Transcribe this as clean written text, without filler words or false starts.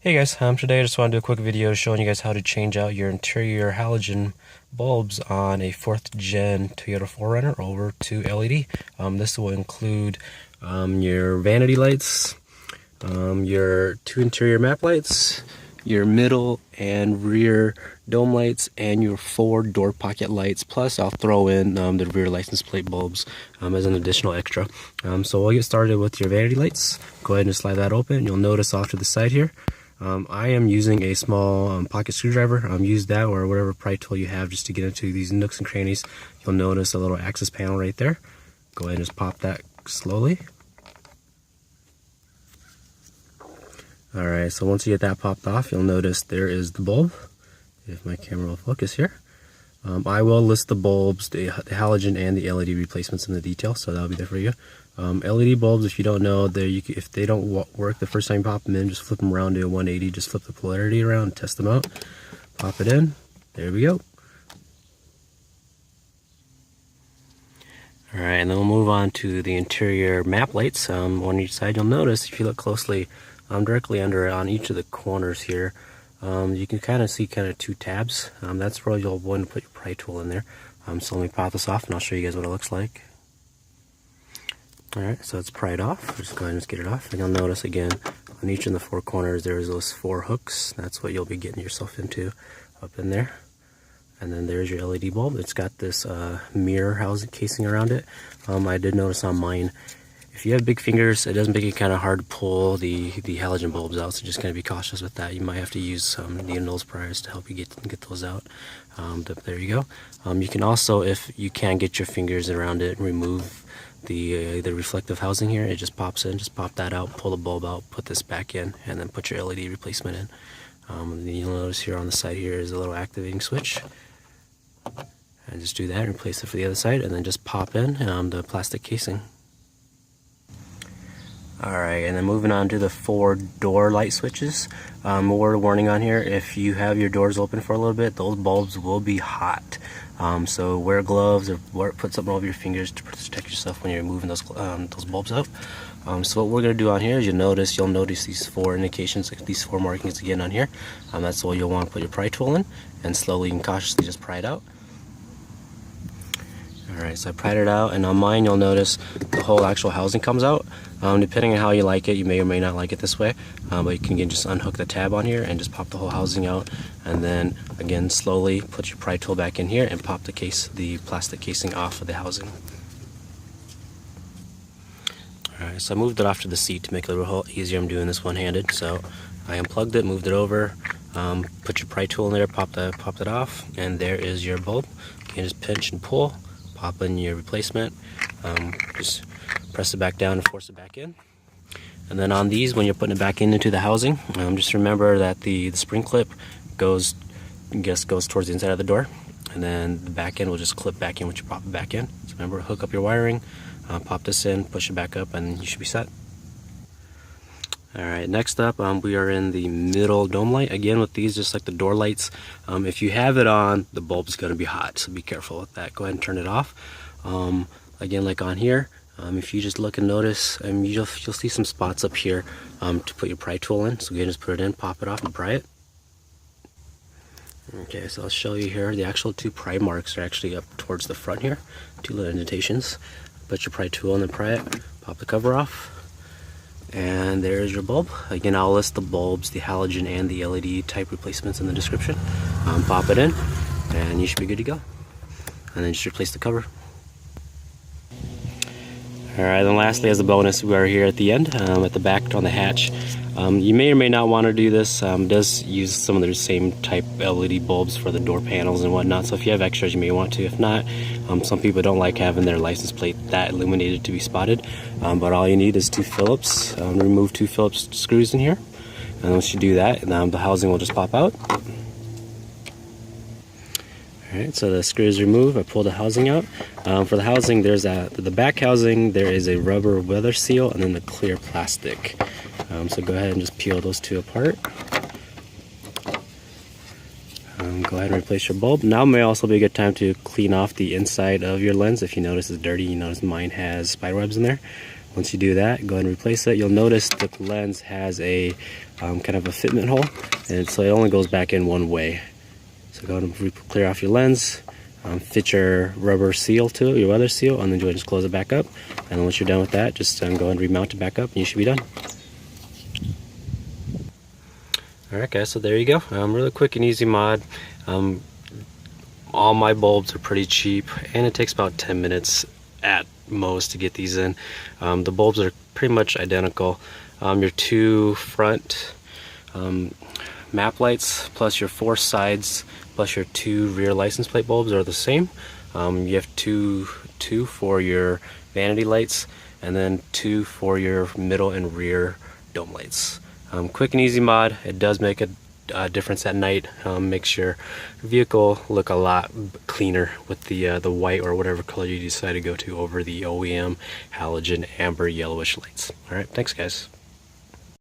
Hey guys, today I just want to do a quick video showing you guys how to change out your interior halogen bulbs on a 4th gen Toyota 4Runner over to LED. This will include your vanity lights, your 2 interior map lights, your middle and rear dome lights, and your 4 door pocket lights. Plus I'll throw in the rear license plate bulbs as an additional extra. So we'll get started with your vanity lights. Go ahead and slide that open. You'll notice off to the side here I am using a small pocket screwdriver. Use that or whatever pry tool you have just to get into these nooks and crannies. You'll notice a little access panel right there. Go ahead and just pop that slowly. Alright, so once you get that popped off, you'll notice there is the bulb. If my camera will focus here. I will list the bulbs, the halogen and the LED replacements in the detail, so that'll be there for you. LED bulbs, if you don't know, if they don't work the first time you pop them in, just flip them around to a 180, just flip the polarity around and test them out. Pop it in, there we go. Alright, and then we'll move on to the interior map lights. On each side, you'll notice, if you look closely, directly under on each of the corners here, you can kind of see 2 tabs. That's where you'll want to put your pry tool in there. So let me pop this off and I'll show you guys what it looks like. Alright, so it's pried off. Just go ahead and just get it off. And you'll notice again, on each of the 4 corners, there's those 4 hooks. That's what you'll be getting yourself into up in there. And then there's your LED bulb. It's got this mirror housing casing around it. I did notice on mine, if you have big fingers, it does make it kind of hard to pull the halogen bulbs out, so just going to be cautious with that. You might have to use some needle pliers to help you get those out. But there you go. You can also, if you can get your fingers around it, remove the reflective housing here. It just pops in. Just pop that out, pull the bulb out, put this back in, and then put your LED replacement in. And then you'll notice here on the side here is a little activating switch. And just do that, replace it for the other side, and then just pop in the plastic casing. Alright, and then moving on to the 4 door light switches. Word of warning on here, if you have your doors open for a little bit, those bulbs will be hot. So wear gloves or put something over your fingers to protect yourself when you're moving those bulbs up. So what we're going to do on here is you'll notice these 4 indications, these 4 markings again on here. That's all you'll want to put your pry tool in, and slowly and cautiously just pry it out. Alright, so I pried it out, and on mine you'll notice the whole actual housing comes out. Depending on how you like it, you may or may not like it this way, but you can just unhook the tab on here and just pop the whole housing out, and then again slowly put your pry tool back in here and pop the plastic casing off of the housing. Alright, so I moved it off to the seat to make it a little easier. I'm doing this one-handed, so I unplugged it, moved it over, put your pry tool in there, popped it off, and there is your bulb. You can just pinch and pull, pop in your replacement, just press it back down and force it back in. And then on these, when you're putting it back into the housing, just remember that the spring clip goes towards the inside of the door, and then the back end will just clip back in once you pop it back in. So remember, hook up your wiring, pop this in, push it back up, and you should be set. Alright, next up we are in the middle dome light. Again, with these, just like the door lights, if you have it on, the bulb is going to be hot, so be careful with that. Go ahead and turn it off. Again, like on here, if you just look and notice, you'll see some spots up here to put your pry tool in. So again, just put it in, pop it off, and pry it. Okay, so I'll show you here. The actual 2 pry marks are actually up towards the front here. 2 little indentations. Put your pry tool in and pry it. Pop the cover off. And there's your bulb. Again, I'll list the bulbs, the halogen and the LED type replacements in the description. Pop it in, and you should be good to go. And then just replace the cover. Alright, then lastly, as a bonus, we are here at the end, at the back on the hatch. You may or may not want to do this. It does use some of the same type LED bulbs for the door panels and whatnot, so if you have extras, you may want to. If not, some people don't like having their license plate that illuminated to be spotted, but all you need is 2 Phillips. Remove 2 Phillips screws in here, and once you do that, the housing will just pop out. Alright, so the screw is removed. I pulled the housing out. For the housing, there's the back housing, there is a rubber weather seal, and then the clear plastic. So go ahead and just peel those 2 apart. Go ahead and replace your bulb. Now may also be a good time to clean off the inside of your lens. If you notice it's dirty, you notice mine has spider webs in there. Once you do that, go ahead and replace it. You'll notice that the lens has a kind of a fitment hole, and so it only goes back in one way. So go ahead and clear off your lens, fit your rubber seal to it, your weather seal, and then just close it back up. And then once you're done with that, just go ahead and remount it back up, and you should be done. Alright guys, so there you go. Really quick and easy mod. All my bulbs are pretty cheap, and it takes about 10 minutes at most to get these in. The bulbs are pretty much identical. Your 2 front map lights plus your 4 sides plus your 2 rear license plate bulbs are the same. You have two for your vanity lights, and then 2 for your middle and rear dome lights. Quick and easy mod. It does make a difference at night. Makes your vehicle look a lot cleaner with the white or whatever color you decide to go to over the OEM halogen amber yellowish lights. All right, thanks guys.